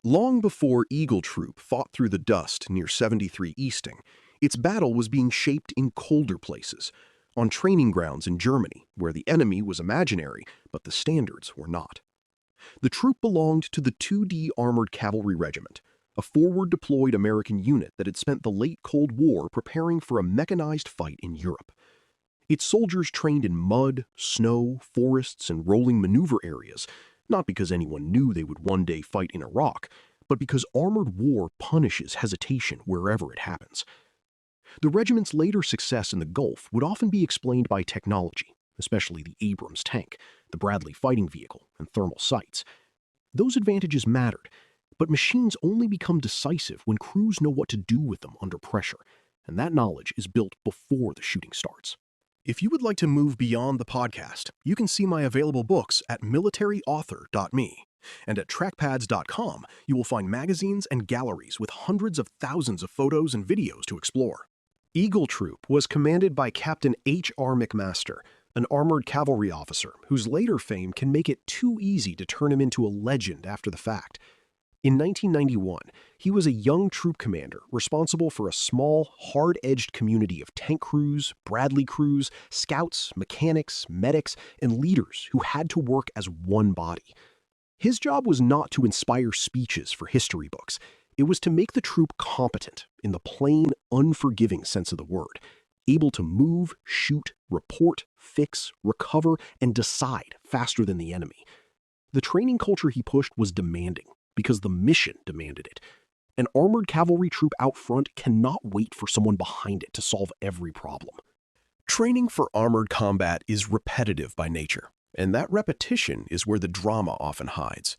Long before Eagle Troop fought through the dust near 73 Easting, its battle was being shaped in colder places, on training grounds in Germany, where the enemy was imaginary, but the standards were not. The troop belonged to the 2D Armored Cavalry Regiment, a forward-deployed American unit that had spent the late Cold War preparing for a mechanized fight in Europe. Its soldiers trained in mud, snow, forests, and rolling maneuver areas, not because anyone knew they would one day fight in Iraq, but because armored war punishes hesitation wherever it happens. The regiment's later success in the Gulf would often be explained by technology, especially the Abrams tank, the Bradley fighting vehicle, and thermal sights. Those advantages mattered, but machines only become decisive when crews know what to do with them under pressure, and that knowledge is built before the shooting starts. If you would like to move beyond the podcast, you can see my available books at militaryauthor.me. And at trackpads.com, you will find magazines and galleries with hundreds of thousands of photos and videos to explore. Eagle Troop was commanded by Captain H.R. McMaster, an armored cavalry officer whose later fame can make it too easy to turn him into a legend after the fact. In 1991, he was a young troop commander responsible for a small, hard-edged community of tank crews, Bradley crews, scouts, mechanics, medics, and leaders who had to work as one body. His job was not to inspire speeches for history books. It was to make the troop competent in the plain, unforgiving sense of the word, able to move, shoot, report, fix, recover, and decide faster than the enemy. The training culture he pushed was demanding, because the mission demanded it. An armored cavalry troop out front cannot wait for someone behind it to solve every problem. Training for armored combat is repetitive by nature, and that repetition is where the drama often hides.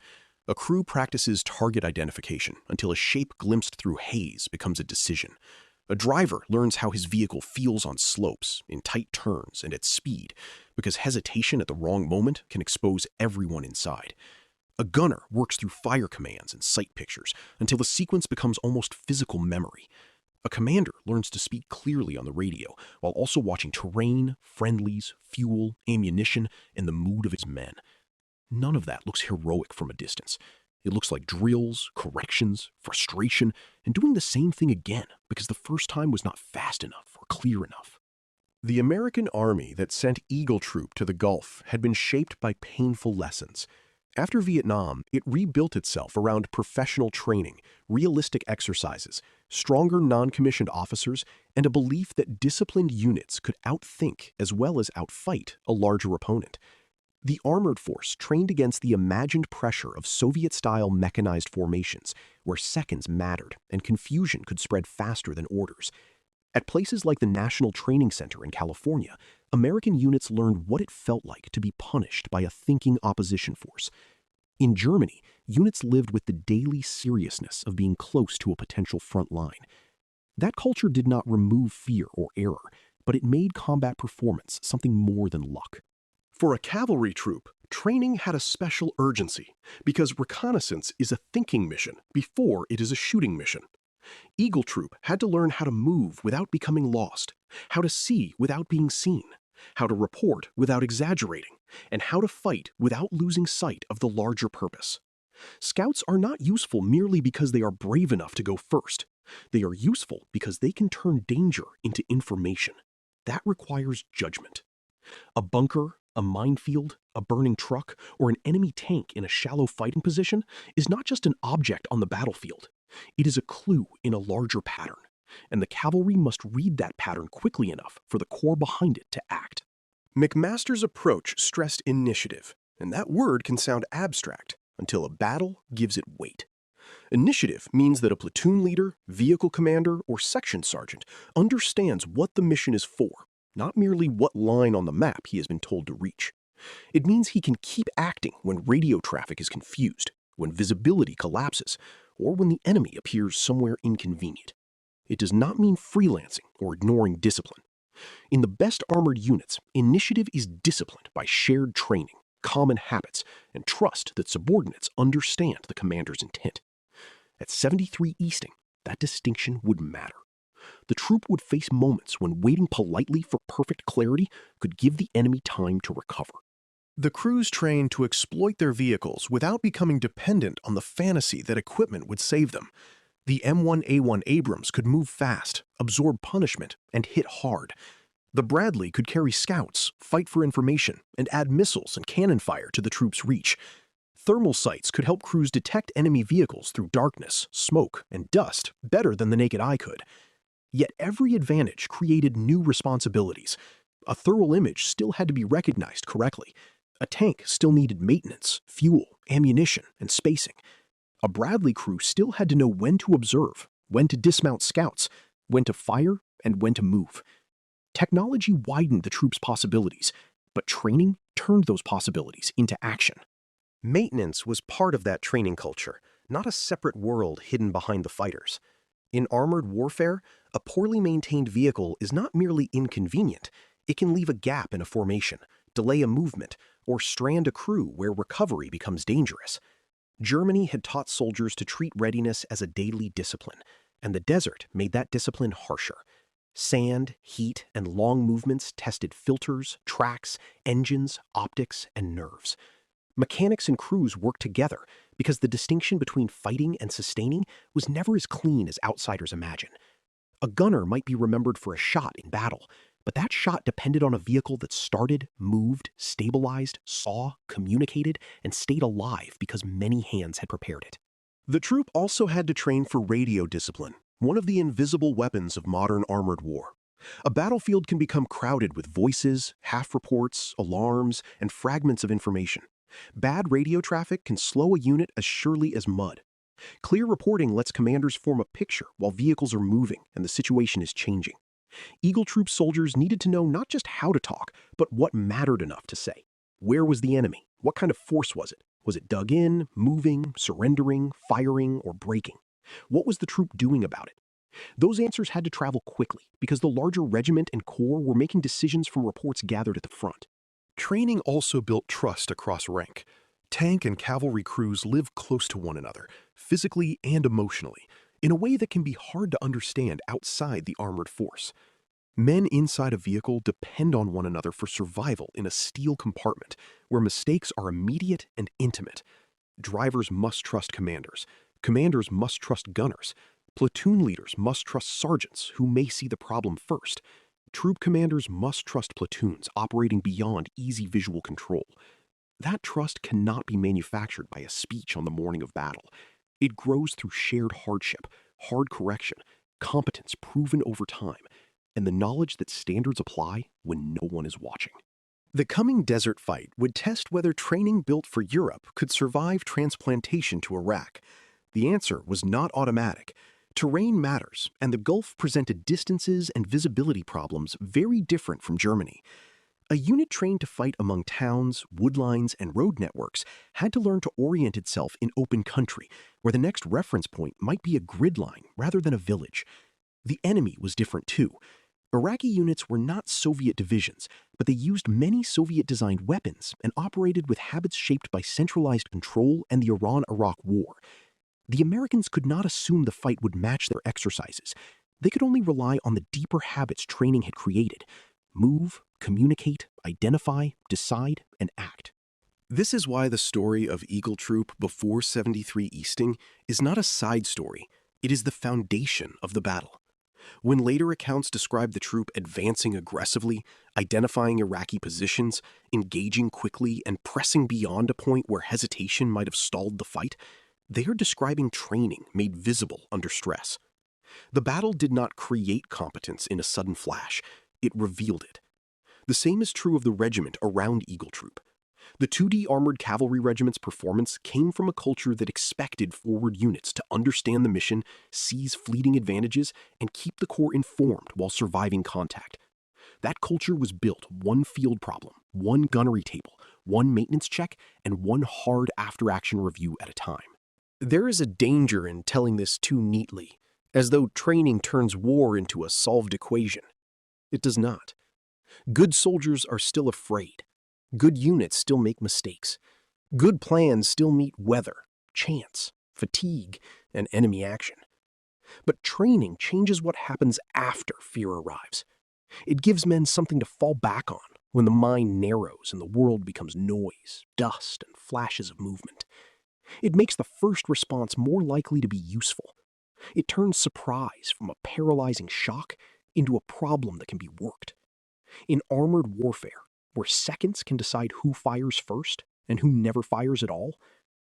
A crew practices target identification until a shape glimpsed through haze becomes a decision. A driver learns how his vehicle feels on slopes, in tight turns, and at speed, because hesitation at the wrong moment can expose everyone inside. A gunner works through fire commands and sight pictures until the sequence becomes almost physical memory. A commander learns to speak clearly on the radio while also watching terrain, friendlies, fuel, ammunition, and the mood of his men. None of that looks heroic from a distance. It looks like drills, corrections, frustration, and doing the same thing again because the first time was not fast enough or clear enough. The American Army that sent Eagle Troop to the Gulf had been shaped by painful lessons. After Vietnam, it rebuilt itself around professional training, realistic exercises, stronger non-commissioned officers, and a belief that disciplined units could outthink as well as outfight a larger opponent. The armored force trained against the imagined pressure of Soviet-style mechanized formations, where seconds mattered and confusion could spread faster than orders. At places like the National Training Center in California, American units learned what it felt like to be punished by a thinking opposition force. In Germany, units lived with the daily seriousness of being close to a potential front line. That culture did not remove fear or error, but it made combat performance something more than luck. For a cavalry troop, training had a special urgency because reconnaissance is a thinking mission before it is a shooting mission. Eagle Troop had to learn how to move without becoming lost, how to see without being seen, how to report without exaggerating, and how to fight without losing sight of the larger purpose. Scouts are not useful merely because they are brave enough to go first. They are useful because they can turn danger into information. That requires judgment. A bunker, a minefield, a burning truck, or an enemy tank in a shallow fighting position is not just an object on the battlefield. It is a clue in a larger pattern, and the cavalry must read that pattern quickly enough for the corps behind it to act. McMaster's approach stressed initiative, and that word can sound abstract until a battle gives it weight. Initiative means that a platoon leader, vehicle commander, or section sergeant understands what the mission is for, not merely what line on the map he has been told to reach. It means he can keep acting when radio traffic is confused, when visibility collapses, or when the enemy appears somewhere inconvenient. It does not mean freelancing or ignoring discipline. In the best armored units, initiative is disciplined by shared training, common habits, and trust that subordinates understand the commander's intent. At 73 Easting, that distinction would matter. The troop would face moments when waiting politely for perfect clarity could give the enemy time to recover. The crews trained to exploit their vehicles without becoming dependent on the fantasy that equipment would save them. The M1A1 Abrams could move fast, absorb punishment, and hit hard. The Bradley could carry scouts, fight for information, and add missiles and cannon fire to the troops' reach. Thermal sights could help crews detect enemy vehicles through darkness, smoke, and dust better than the naked eye could. Yet every advantage created new responsibilities. A thermal image still had to be recognized correctly. A tank still needed maintenance, fuel, ammunition, and spacing. A Bradley crew still had to know when to observe, when to dismount scouts, when to fire, and when to move. Technology widened the troops' possibilities, but training turned those possibilities into action. Maintenance was part of that training culture, not a separate world hidden behind the fighters. In armored warfare, a poorly maintained vehicle is not merely inconvenient, it can leave a gap in a formation, delay a movement, or strand a crew where recovery becomes dangerous. Germany had taught soldiers to treat readiness as a daily discipline, and the desert made that discipline harsher. Sand, heat, and long movements tested filters, tracks, engines, optics, and nerves. Mechanics and crews worked together because the distinction between fighting and sustaining was never as clean as outsiders imagine. A gunner might be remembered for a shot in battle, but that shot depended on a vehicle that started, moved, stabilized, saw, communicated, and stayed alive because many hands had prepared it. The troop also had to train for radio discipline, one of the invisible weapons of modern armored war. A battlefield can become crowded with voices, half-reports, alarms, and fragments of information. Bad radio traffic can slow a unit as surely as mud. Clear reporting lets commanders form a picture while vehicles are moving and the situation is changing. Eagle Troop soldiers needed to know not just how to talk, but what mattered enough to say. Where was the enemy? What kind of force was it? Was it dug in, moving, surrendering, firing, or breaking? What was the troop doing about it? Those answers had to travel quickly because the larger regiment and corps were making decisions from reports gathered at the front. Training also built trust across rank. Tank and cavalry crews live close to one another, physically and emotionally, in a way that can be hard to understand outside the armored force. Men inside a vehicle depend on one another for survival in a steel compartment where mistakes are immediate and intimate. Drivers must trust commanders. Commanders must trust gunners. Platoon leaders must trust sergeants who may see the problem first. Troop commanders must trust platoons operating beyond easy visual control. That trust cannot be manufactured by a speech on the morning of battle. It grows through shared hardship, hard correction, competence proven over time, and the knowledge that standards apply when no one is watching. The coming desert fight would test whether training built for Europe could survive transplantation to Iraq. The answer was not automatic. Terrain matters, and the Gulf presented distances and visibility problems very different from Germany. A unit trained to fight among towns, woodlines, and road networks had to learn to orient itself in open country, where the next reference point might be a grid line rather than a village. The enemy was different too. Iraqi units were not Soviet divisions, but they used many Soviet-designed weapons and operated with habits shaped by centralized control and the Iran-Iraq War. The Americans could not assume the fight would match their exercises. They could only rely on the deeper habits training had created. Move, communicate, identify, decide, and act. This is why the story of Eagle Troop before 73 Easting is not a side story. It is the foundation of the battle. When later accounts describe the troop advancing aggressively, identifying Iraqi positions, engaging quickly, and pressing beyond a point where hesitation might have stalled the fight, they are describing training made visible under stress. The battle did not create competence in a sudden flash. It revealed it. The same is true of the regiment around Eagle Troop. The 2D Armored Cavalry Regiment's performance came from a culture that expected forward units to understand the mission, seize fleeting advantages, and keep the corps informed while surviving contact. That culture was built one field problem, one gunnery table, one maintenance check, and one hard after-action review at a time. There is a danger in telling this too neatly, as though training turns war into a solved equation. It does not. Good soldiers are still afraid. Good units still make mistakes. Good plans still meet weather, chance, fatigue, and enemy action. But training changes what happens after fear arrives. It gives men something to fall back on, when the mind narrows and the world becomes noise, dust, and flashes of movement. It makes the first response more likely to be useful. It turns surprise from a paralyzing shock into a problem that can be worked. In armored warfare, where seconds can decide who fires first and who never fires at all,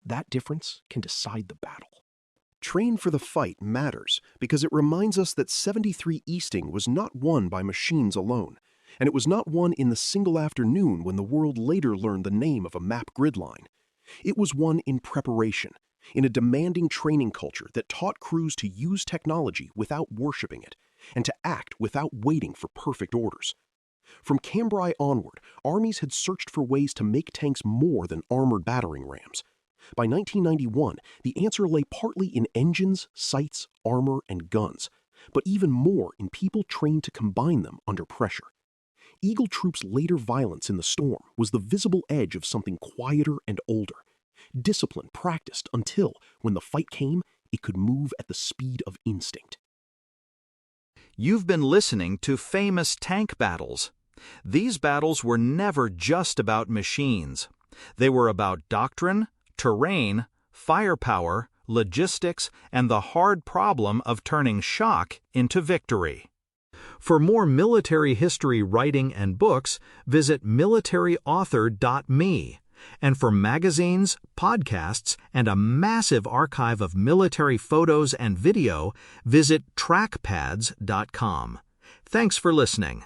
that difference can decide the battle. Train for the fight matters because it reminds us that 73 Easting was not won by machines alone, and it was not won in the single afternoon when the world later learned the name of a map grid line. It was won in preparation, in a demanding training culture that taught crews to use technology without worshiping it, and to act without waiting for perfect orders. From Cambrai onward, armies had searched for ways to make tanks more than armored battering rams. By 1991, the answer lay partly in engines, sights, armor, and guns, but even more in people trained to combine them under pressure. Eagle Troop's later violence in the storm was the visible edge of something quieter and older. Discipline practiced until, when the fight came, it could move at the speed of instinct. You've been listening to Famous Tank Battles. These battles were never just about machines. They were about doctrine, terrain, firepower, logistics, and the hard problem of turning shock into victory. For more military history writing and books, visit militaryauthor.me. And for magazines, podcasts, and a massive archive of military photos and video, visit trackpads.com. Thanks for listening.